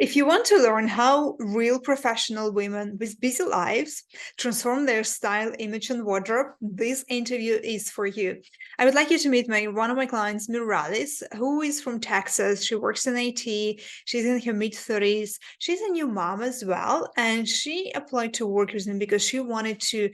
If you want to learn how real professional women with busy lives transform their style, image, and wardrobe, this interview is for you. I would like you to meet one of my clients, Miralis, who is from Texas. She works in IT. She's in her mid-30s. She's a new mom as well, and she applied to work with me because she wanted to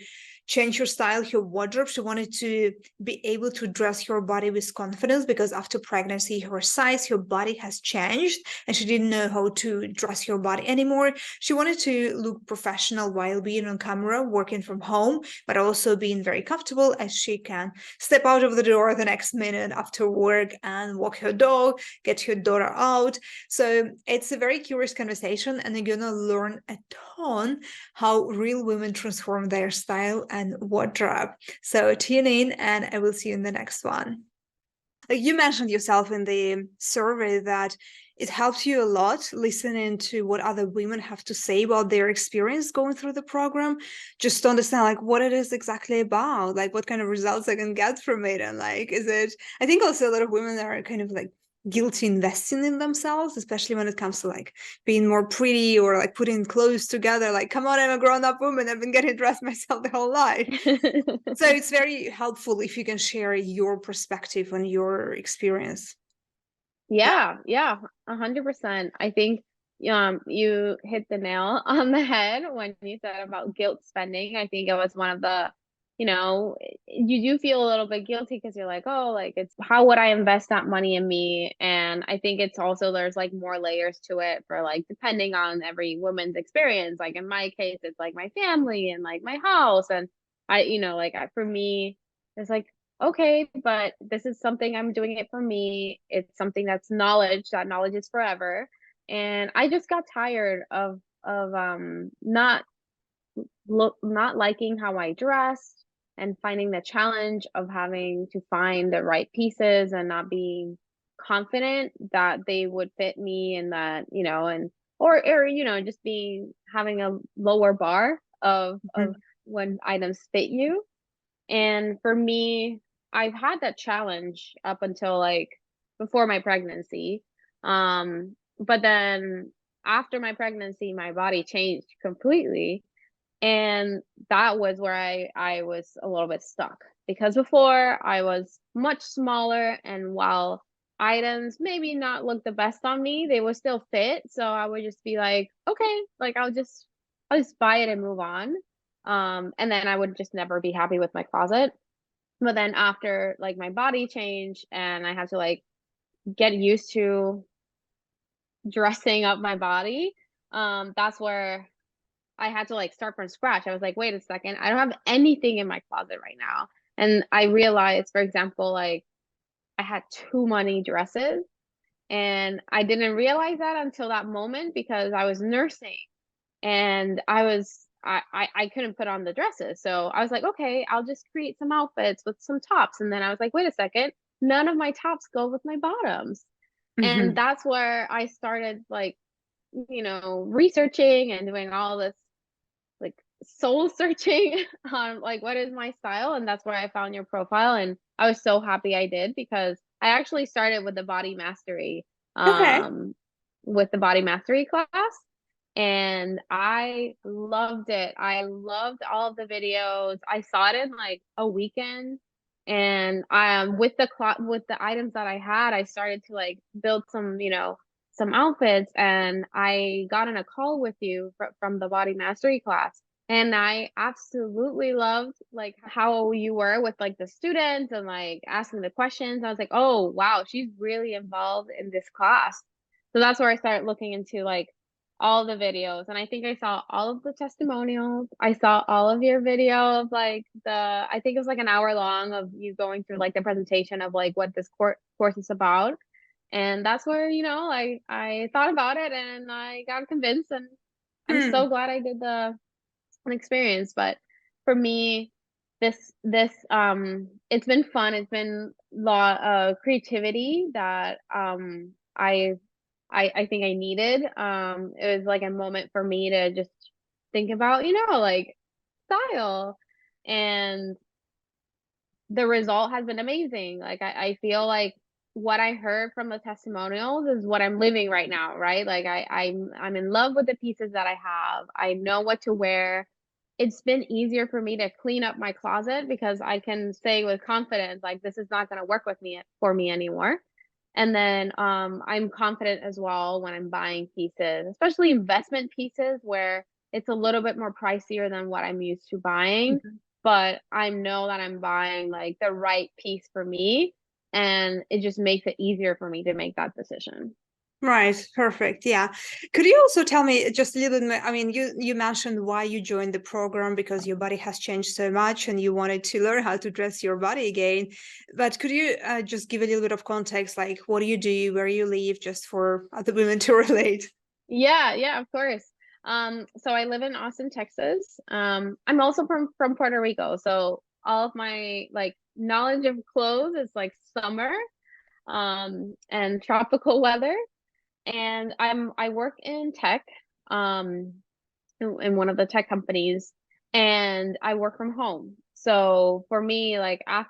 change her style, her wardrobe. She wanted to be able to dress her body with confidence because after pregnancy, her size, her body has changed and she didn't know how to dress her body anymore. She wanted to look professional while being on camera, working from home, but also being very comfortable as she can step out of the door the next minute after work and walk her dog, get her daughter out. So it's a very curious conversation, and you're gonna learn a ton how real women transform their style and wardrobe. So tune in, and I will see you in the next one. You mentioned yourself in the survey that it helps you a lot listening to what other women have to say about their experience going through the program, just to understand like what it is exactly about, like what kind of results I can get from it. And like, is it, I think also a lot of women are kind of like guilty investing in themselves, especially when it comes to like being more pretty or like putting clothes together. Like, come on, I'm a grown-up woman. I've been getting dressed myself the whole life. So it's very helpful if you can share your perspective on your experience. Yeah, yeah, 100%. I think you hit the nail on the head when you said about guilt spending. I think it was one of the, you know, you do feel a little bit guilty because you're like, oh, like it's how would I invest that money in me? And I think it's also there's like more layers to it for like depending on every woman's experience. Like in my case, it's like my family and like my house and for me, it's like okay, but this is something I'm doing it for me. It's something that's knowledge. That knowledge is forever. And I just got tired of not liking how I dressed and finding the challenge of having to find the right pieces and not being confident that they would fit me and that, or just being having a lower bar of Mhm. when items fit you. And for me, I've had that challenge up until like before my pregnancy. But then after my pregnancy, my body changed completely. And that was where I was a little bit stuck because before I was much smaller and while items maybe not look the best on me, they would still fit. So I would just be like, okay, like I'll just buy it and move on. And then I would just never be happy with my closet. But then after like my body changed and I had to like get used to dressing up my body, that's where I had to like start from scratch. I was like, wait a second, I don't have anything in my closet right now. And I realized, for example, like I had too many dresses and I didn't realize that until that moment because I was nursing and I couldn't put on the dresses. So I was like, okay, I'll just create some outfits with some tops. And then I was like, wait a second, none of my tops go with my bottoms. And Mhm. that's where I started like, researching and doing all this like soul searching on like what is my style. And that's where I found your profile. And I was so happy I did because I actually started Okay. um with the body mastery class and I loved it. I loved all of the videos. I saw it in like a weekend and with the items that I had, I started to like build some outfits and I got on a call with you from the body mastery class. And I absolutely loved like how you were with like the students and like asking the questions. I was like, "Oh, wow, she's really involved in this class." So that's where I started looking into like all the videos and I think I saw all of the testimonials. I saw all of your video of like I think it was like an hour long of you going through like the presentation of like what this course is about. And that's where, I thought about it and I got convinced and I'm Hmm. so glad I did the experience. But for me, this it's been fun. It's been lot of creativity that I think I needed. It was like a moment for me to just think about, like style. And the result has been amazing. Like I feel like what I heard from the testimonials is what I'm living right now, right? Like I'm in love with the pieces that I have. I know what to wear. It's been easier for me to clean up my closet because I can say with confidence, like this is not going to work with me for me anymore. And then I'm confident as well when I'm buying pieces, especially investment pieces where it's a little bit more pricier than what I'm used to buying. Mhm. But I know that I'm buying like the right piece for me, and it just makes it easier for me to make that decision. Right, perfect. Yeah. Could you also tell me just a little bit more? I mean, you mentioned why you joined the program because your body has changed so much and you wanted to learn how to dress your body again. But could you just give a little bit of context, like what do you do, where you live, just for other women to relate? Yeah, yeah, of course. So I live in Austin, Texas. I'm also from Puerto Rico, so all of my like knowledge of clothes is like summer, and tropical weather. And I work in tech, um, in one of the tech companies, and I work from home. So for me, like I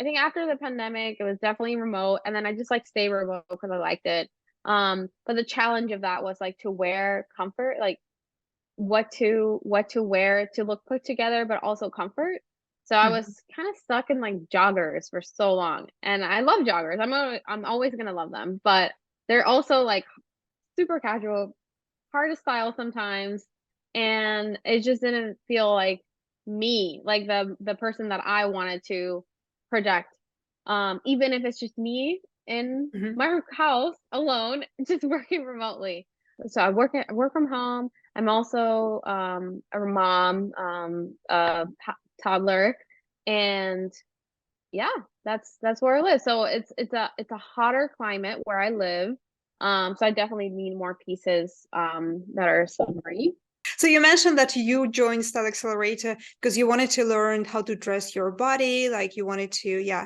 think after the pandemic, it was definitely remote, and then I just like stay remote because I liked it. But the challenge of that was like to wear comfort, like what to wear to look put together, but also comfort. So I was Mhm. kind of stuck in like joggers for so long, and I love joggers. I'm always gonna love them, but they're also like super casual, hard to style sometimes, and it just didn't feel like me, like the person that I wanted to project. Even if it's just me in Mhm. my house alone, just working remotely. So I work from home. I'm also a mom, toddler, and yeah, that's where I live. So it's a hotter climate where I live. So I definitely need more pieces that are summery. So you mentioned that you joined Style Accelerator because you wanted to learn how to dress your body, like you wanted to, yeah,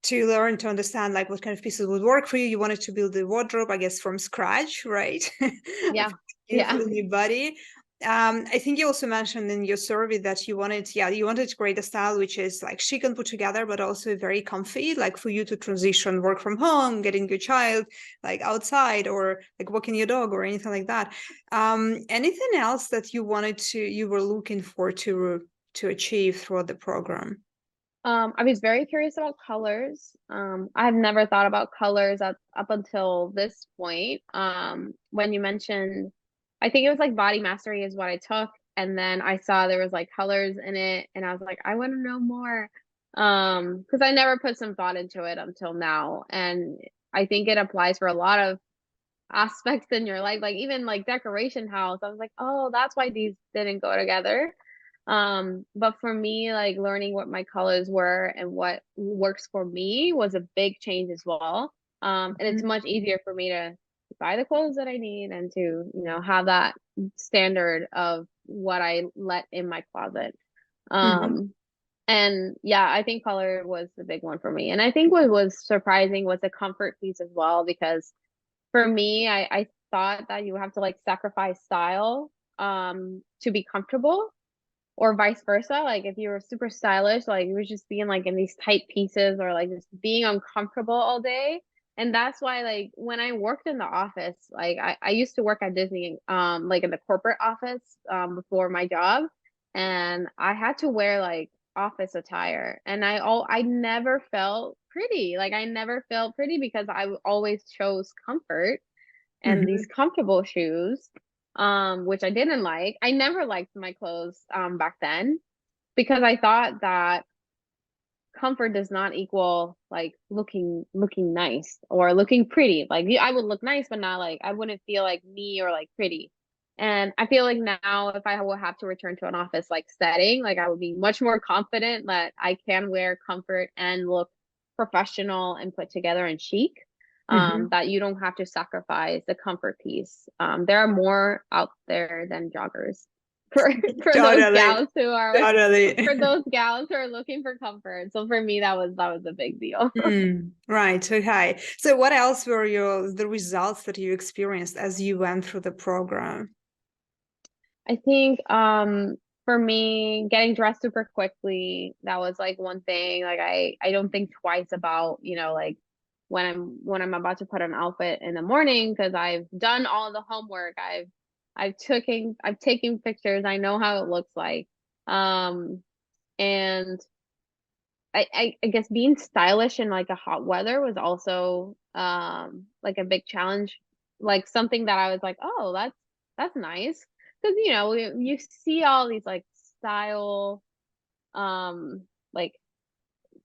to learn to understand like what kind of pieces would work for you. You wanted to build the wardrobe, I guess, from scratch, right? Of Yeah. you for Yeah. the new body. I think you also mentioned in your survey that you wanted, yeah, you wanted to create a style which is like chic and put together, but also very comfy, like for you to transition work from home, getting your child like outside, or like walking your dog or anything like that. Anything else that you were looking for to achieve throughout the program? I was very curious about colors. I've never thought about colors up until this point. When you mentioned, I think it was like body mastery is what I took, and then I saw there was like colors in it, and I was like, I want to know more. Because I never put some thought into it until now, and I think it applies for a lot of aspects in your life, like even like decoration house. I was like, oh, that's why these didn't go together. But for me, like learning what my colors were and what works for me was a big change as well. And it's much easier for me to buy the clothes that I need and to, have that standard of what I let in my closet. Mhm. Um, and yeah, I think color was the big one for me. And I think what was surprising was the comfort piece as well, because for me, I thought that you have to like sacrifice style to be comfortable, or vice versa. Like if you were super stylish, like you were just being like in these tight pieces or like just being uncomfortable all day. And that's why like when I worked in the office, like I used to work at Disney, like in the corporate office before my job, and I had to wear like office attire, and I never felt pretty. Like I never felt pretty because I always chose comfort and these Mhm. comfortable shoes, which I didn't like. I never liked my clothes back then because I thought that comfort does not equal like looking nice or looking pretty. Like I would look nice, but not like I wouldn't feel like me or like pretty. And I feel like now if I will have to return to an office like setting, like I would be much more confident that I can wear comfort and look professional and put together and chic. Mhm. That you don't have to sacrifice the comfort piece. There are more out there than joggers for for those Totally, gals who are totally. for those gals who are looking for comfort. So for me, that was a big deal. Right. Okay. So what else were the results that you experienced as you went through the program? I think for me, getting dressed super quickly, that was like one thing. Like I don't think twice about, like when I'm about to put an outfit in the morning, because I've done all the homework. I've taken pictures. I know how it looks like. Um, and I guess being stylish in like a hot weather was also like a big challenge, like something that I was like, oh, that's nice, because you see all these like style like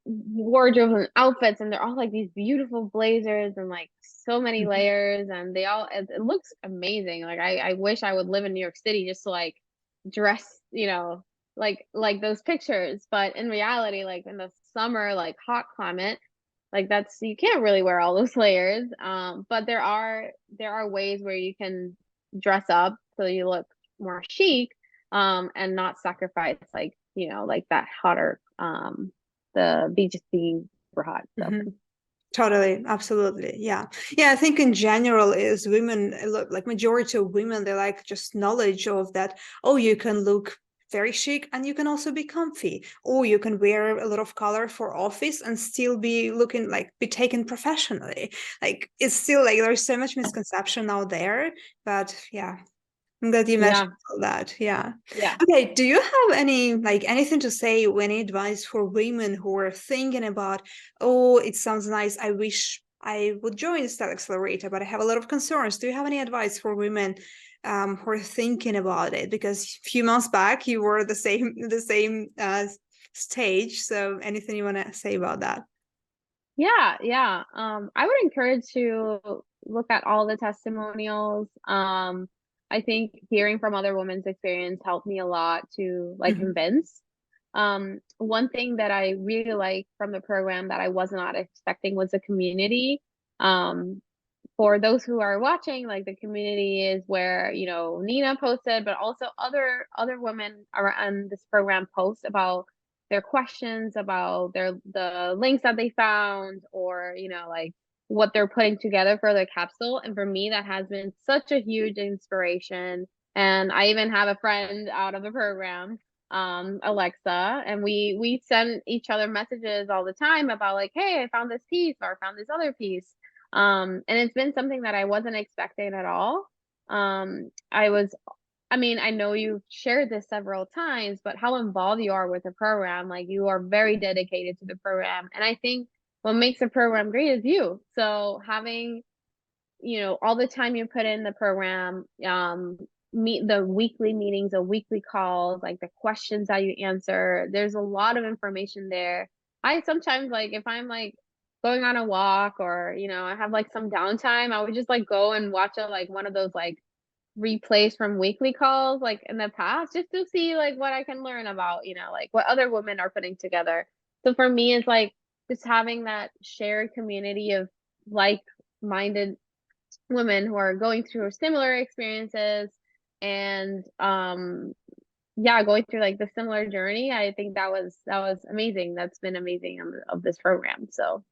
wardrobes and outfits, and they're all like these beautiful blazers and like so many Mhm. layers, and it looks amazing. Like I wish I would live in New York City just to like dress, like those pictures. But in reality, like in the summer, like hot climate, like that's you can't really wear all those layers. But there are ways where you can dress up so you look more chic, and not sacrifice like that hotter the beaches being super hot. So Mhm. Totally, absolutely. Yeah. Yeah, I think in general is women, like majority of women, they like just knowledge of that, oh, you can look very chic and you can also be comfy, or you can wear a lot of color for office and still be looking like be taken professionally. Like it's still like there's so much misconception out there, but yeah, I'm glad you mentioned yeah, all that. Yeah. yeah. Okay. Do you have anything to say, or any advice for women who are thinking about, oh, it sounds nice. I wish I would join Style Accelerator, but I have a lot of concerns. Do you have any advice for women who are thinking about it? Because a few months back you were the same stage. So anything you want to say about that? Yeah, yeah. I would encourage to look at all the testimonials. I think hearing from other women's experience helped me a lot to like Mhm. convince. One thing that I really like from the program that I was not expecting was the community. Um, for those who are watching, like the community is where, Nina posted, but also other women around this program post about their questions, about the links that they found, or like what they're putting together for their capsule. And for me, that has been such a huge inspiration. And I even have a friend out of the program, Alexa, and we send each other messages all the time about like, hey, I found this piece, or I found this other piece. And it's been something that I wasn't expecting at all. I mean, I know you've shared this several times, but how involved you are with the program, like you are very dedicated to the program. And I think what makes the program great is you. So having, all the time you put in the program, meet the weekly meetings, the weekly calls, like the questions that you answer, there's a lot of information there. I sometimes like if I'm like going on a walk, or I have like some downtime, I would just like go and watch like one of those like replays from weekly calls like in the past, just to see like what I can learn about, like what other women are putting together. So for me, it's like just having that shared community of like-minded women who are going through similar experiences, and yeah, going through like the similar journey. I think that was amazing. That's been amazing of this program. So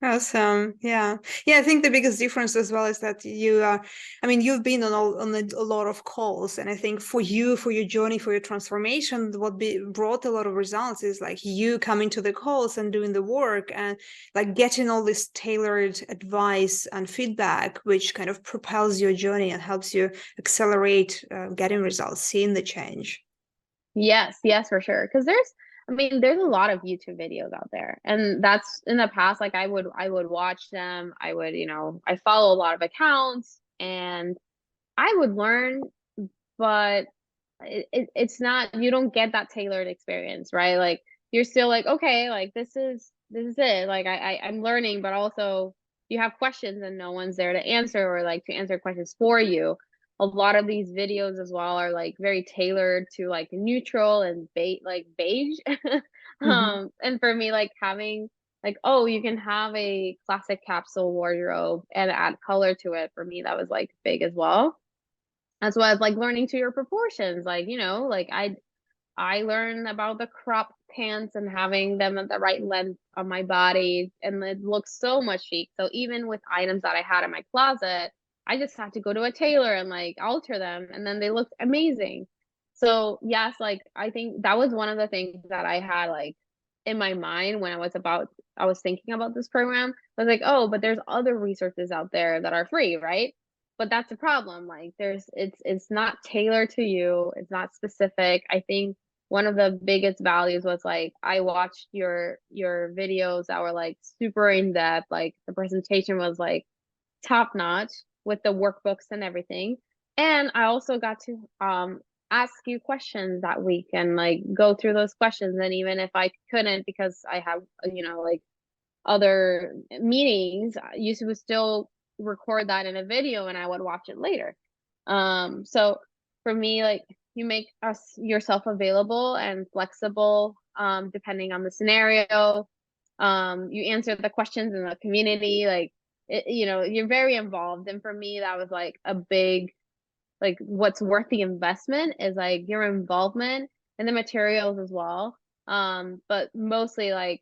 Awesome. Yeah. Yeah, I think the biggest difference as well is that I mean, you've been on a lot of calls, and I think for you, for your journey, for your transformation, brought a lot of results is like you coming to the calls and doing the work and like getting all this tailored advice and feedback, which kind of propels your journey and helps you accelerate getting results, seeing the change. yes, yes, for sure. Because there's a lot of YouTube videos out there, and that's in the past. Like I would watch them. I follow a lot of accounts, and I would learn, but it's not, you don't get that tailored experience, right? Like you're still like, okay, like this is it. Like I'm learning, but also you have questions and no one's there to answer, or like to answer questions for you. A lot of these videos as well are like very tailored to like neutral and beige. Mhm. And for me, like having like, oh, you can have a classic capsule wardrobe and add color to it. For me, that was like big as well, as well as like learning to your proportions. Like, like I learned about the crop pants and having them at the right length on my body, and it looks so much chic. So even with items that I had in my closet, I just had to go to a tailor and like alter them, and then they looked amazing. So yes, like I think that was one of the things that I had like in my mind when I was thinking about this program. I was like, oh, but there's other resources out there that are free, right? But that's the problem. Like it's not tailored to you. It's not specific. I think one of the biggest values was like I watched your videos that were like super in depth. Like the presentation was like top notch with the workbooks and everything. And I also got to ask you questions that week and like go through those questions. And even if I couldn't because I have, like other meetings, you would still record that in a video and I would watch it later. So for me, like you make yourself available and flexible, depending on the scenario. You answer the questions in the community, like you're very involved. And for me, that was like a big, like what's worth the investment is like your involvement and the materials as well. But mostly like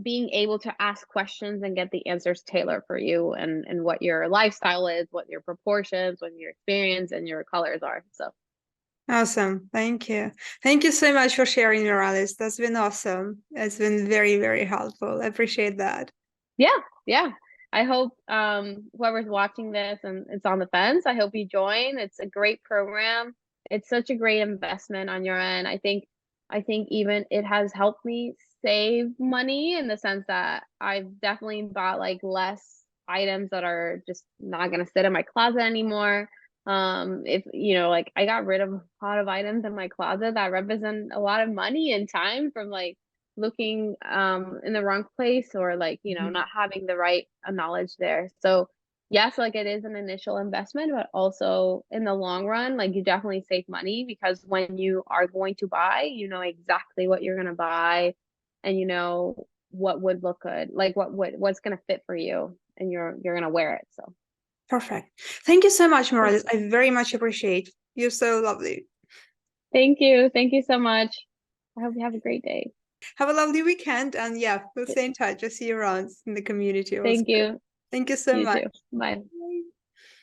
being able to ask questions and get the answers tailored for you and what your lifestyle is, what your proportions, what your experience and your colors are. So Awesome. Thank you. Thank you so much for sharing, Miralis. That's been awesome. It's been very, very helpful. I appreciate that. yeah. I hope whoever's watching this and it's on the fence, I hope you join. It's a great program. It's such a great investment on your end. I think even it has helped me save money in the sense that I've definitely bought like less items that are just not gonna sit in my closet anymore. If like I got rid of a lot of items in my closet that represent a lot of money and time from like looking in the wrong place or like not having the right knowledge there. So yes, like it is an initial investment, but also in the long run, like you definitely save money because when you are going to buy, you know exactly what you're going to buy and you know what would look good, like what's going to fit for you and you're going to wear it. So Perfect. Thank you so much, Miralis. I very much appreciate. You're so lovely. thank you so much. I hope you have a great day. Have a lovely weekend, and yeah, we'll stay in touch. I'll see you around in the community also. Thank you. Thank you so You much. too. Bye.